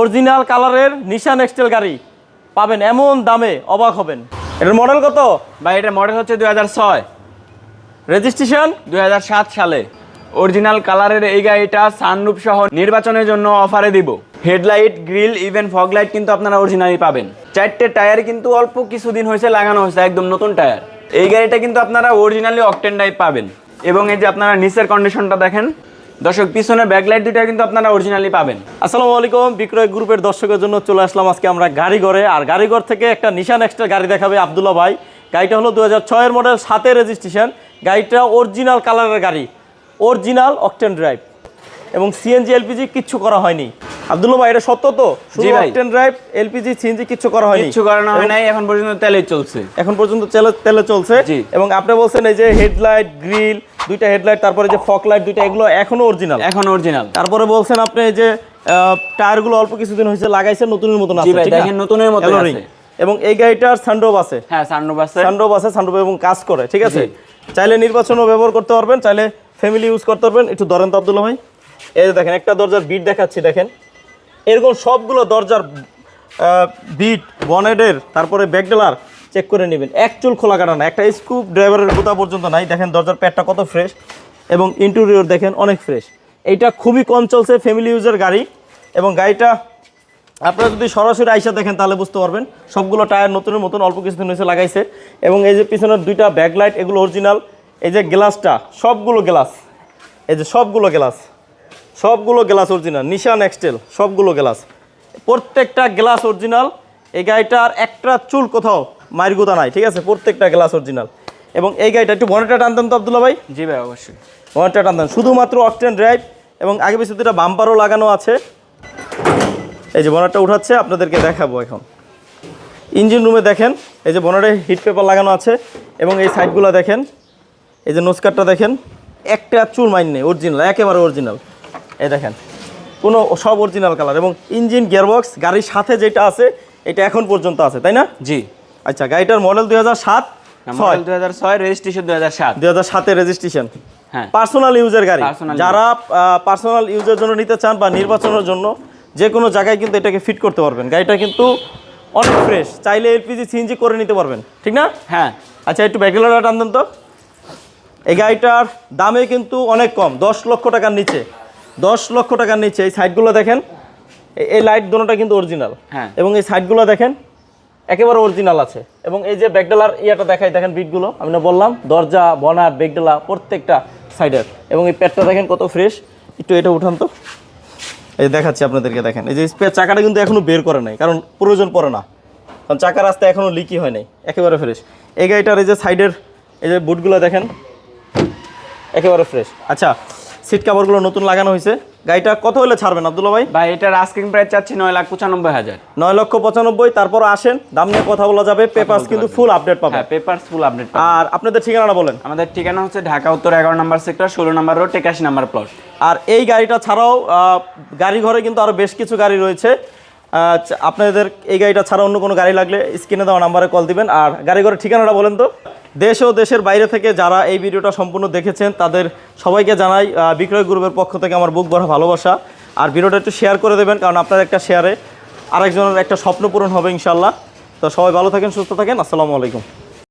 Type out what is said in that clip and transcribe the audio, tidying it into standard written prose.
Original কালারের নিশান এক্সটেল গাড়ি পাবেন এমন দামে অবাক হবেন। এটার মডেল কত ভাই? এটা মডেল হচ্ছে 2006, রেজিস্ট্রেশন 2007 সালে। অরিজিনাল কালারের এই গাড়িটা সানরুফ সহ নির্বাচনের জন্য অফারে দিব। Headlight, grill, even fog light কিন্তু আপনারা অরিজিনালি পাবেন। 4টে টায়ার কিন্তু অল্প কিছুদিন হয়েছে লাগানো হয়েছে, একদম নতুন টায়ার। এই গাড়িটা কিন্তু আপনারা অরিজিনালি অকটেন টাইপ পাবেন। এবং এই যে আপনারা নিচের কন্ডিশনটা দেখেন দর্শক, পিছনের ব্যাকলাইট দুটো কিন্তু আপনারা অরিজিনালি পাবেন। আসসালামু আলাইকুম, বিক্রয় গ্রুপের দর্শকের জন্য চলে আসলাম আজকে আমরা গাড়িঘরে। আর গাড়িঘর থেকে একটা নিশান এক্সটেল গাড়ি দেখাবে আব্দুল্লাহ ভাই। গাড়িটা হলো 2006 মডেল, 7 রেজিস্ট্রেশন। গাড়িটা অরিজিনাল কালারের গাড়ি, অরিজিনাল অকটেন ড্রাইভ এবং সিএনজি এলপিজি কিচ্ছু করা হয়নি। আব্দুল্লাহ ভাই, এটা সত্য তো? শুধু অকটেন ড্রাইভ, এলপিজি সিএনজি কিচ্ছু করা হয়নি? কিচ্ছু করানো হয় নাই, এখন পর্যন্ত তেলেই চলছে। এখন পর্যন্ত তেলে চলছে। এবং আপনি বলছেন এই যে হেডলাইট, গ্রিল, দুইটা হেডলাইট, তারপরে যে ফগ লাইট দুইটা, এগুলো এখনো অরিজিনাল? এখন অরিজিনাল। তারপরে বলছেন আপনি এই যে টায়ারগুলো অল্প কিছুদিন হয়েছে লাগাইছেন, নতুনের মতন আছে। ঠিক আছে, নতুনের মতো আছে। এবং এই গাড়িটার সানরুফ আছে। হ্যাঁ, সানরুফ আছে। সানরুফ এবং কাজ করে, ঠিক আছে। চাইলে নির্বাচনও ব্যবহার করতে পারবেন, চাইলে ফ্যামিলি ইউজ করতে পারবেন। একটু ধরেন তো আব্দুল্লাহ ভাই, এই যে দেখেন একটা দরজার বিট দেখাচ্ছি, দেখেন এরকম সবগুলো দরজার বিট, বনেটের, তারপরে ব্যাকডেলার চেক করে নেবেন। এক চুল খোলা কাটা না, একটা স্ক্রু ড্রাইভারের গোতা পর্যন্ত নাই। দেখেন দরজার প্যাডটা কত ফ্রেশ এবং ইন্টেরিয়র দেখেন অনেক ফ্রেশ। এইটা খুবই কম চলছে, ফ্যামিলি ইউজের গাড়ি। এবং গাড়িটা আপনারা যদি সরাসরি আইসা দেখেন তাহলে বুঝতে পারবেন। সবগুলো টায়ার নতুনের মতন, অল্প কিছুদিন হয়েছে লাগাইছে। এবং এই যে পিছনের দুইটা ব্যাকলাইট, এগুলো অরিজিনাল। এই যে গ্লাসটা, সবগুলো গ্লাস, এই যে সবগুলো গ্লাস অরিজিনাল, নিশান এক্সটেল, সবগুলো গ্লাস, প্রত্যেকটা গ্লাস অরিজিনাল। এই গাড়িটার একটা চুল কোথাও মায়ের গুঁতা নাই, ঠিক আছে, প্রত্যেকটা গ্লাস অরিজিনাল। এবং এই গাড়িটা একটু বনেটটা টানতেন তো আব্দুল্লাহ ভাই? জি ভাই, অবশ্যই বনেটটা টানতেন। শুধুমাত্র অকটেন ড্রাইভ এবং আগে পিছনে দুটা বাম্পারও লাগানো আছে। এই যে বনেটটা উঠাচ্ছে, আপনাদেরকে দেখাবো এখন। ইঞ্জিন রুমে দেখেন, এই যে বনেটে হিট পেপার লাগানো আছে। এবং এই সাইডগুলো দেখেন, এই যে নোজকারটা দেখেন, একটা চুল মাইন নেই, অরিজিনাল, একেবারে অরিজিনাল। এই দেখেন কোনো সব অরিজিনাল কালার। এবং ইঞ্জিন, গিয়ারবক্স গাড়ির সাথে যেটা আছে এটা এখন পর্যন্ত আছে, তাই না? জি। আচ্ছা, গাড়িটার মডেল 2007, 2006, রেজিস্ট্রেশন 2007। 2007 রেজিস্ট্রেশন। হ্যাঁ, পার্সোনাল ইউজের গাড়ি। যারা পার্সোনাল ইউজের জন্য নিতে চান বা নির্বাচনের জন্য, যে কোনো জায়গায় কিন্তু এটাকে ফিট করতে পারবেন। গাড়িটা কিন্তু অনেক ফ্রেশ, চাইলে এলপিজি সিএনজি করে নিতে পারবেন, ঠিক না? হ্যাঁ। আচ্ছা, একটু ব্যাকলাইটটা টানতেন তো। এই গাড়িটার দামে কিন্তু অনেক কম, 10 লক্ষ টাকার নিচে। 10 লক্ষ টাকার নিচে। এই সাইডগুলো দেখেন, এই লাইট দুটোটা কিন্তু অরিজিনাল। হ্যাঁ। এবং এই সাইডগুলো দেখেন একেবারে অরিজিনাল আছে। এবং এই যে ব্যাকডেলার ইয়াটা দেখাই, দেখেন বিটগুলো আমি না বললাম, দরজা, বনার, ব্যাকডেলা প্রত্যেকটা সাইডের। এবং এই প্যাডটা দেখেন কত ফ্রেশ। একটু এটা উঠান তো, এই দেখাচ্ছি আপনাদেরকে। দেখেন এই যে স্পেয়ার চাকাটা কিন্তু এখনও বের করে নাই, কারণ প্রয়োজন পড়ে না, কারণ চাকার রাস্তা এখনও লিকই হয় নাই, একেবারে ফ্রেশ। এই গাড়িটার এই যে সাইডের এই যে বুটগুলো দেখেন একেবারে ফ্রেশ। আচ্ছা, সিট কাভারগুলো নতুন লাগানো হয়েছে। গাড়িটা কত হলে ছাড়বেন আব্দুল্লাহ ভাই? ভাই, এটার আস্কিং প্রাইস চাচ্ছি 9,95,000। 9,95,000। তারপর আসেন, দাম নিয়ে কথা বলা যাবে। পেপারস কিন্তু ফুল আপডেট পাবেন। হ্যাঁ, পেপারস ফুল আপডেট পাবেন। আর আপনাদের ঠিকানাটা বলেন। আমাদের ঠিকানা হচ্ছে ঢাকা উত্তর 11 নম্বর সেক্টর, 16 নম্বর রোড, 81 নম্বর প্লট। আর এই গাড়িটা ছাড়াও গাড়ি ঘরে কিন্তু আরও বেশ কিছু গাড়ি রয়েছে। আপনাদের এই গাড়িটা ছাড়া অন্য কোনো গাড়ি লাগলে স্ক্রিনে দেওয়া নাম্বারে কল দিবেন। আর গাড়ি ঘরের ঠিকানাটা বলেন তো। দেশ ও দেশের বাইরে থেকে যারা এই ভিডিওটা সম্পূর্ণ দেখেছেন তাদের সবাইকে জানাই বিক্রয় গ্রুপের পক্ষ থেকে আমার বুক ভরা ভালোবাসা। আর ভিডিওটা একটু শেয়ার করে দেবেন, কারণ আপনার একটা শেয়ারে আরেকজনের একটা স্বপ্ন পূরণ হবে ইনশাল্লাহ। তো সবাই ভালো থাকেন, সুস্থ থাকেন। আসসালামু আলাইকুম।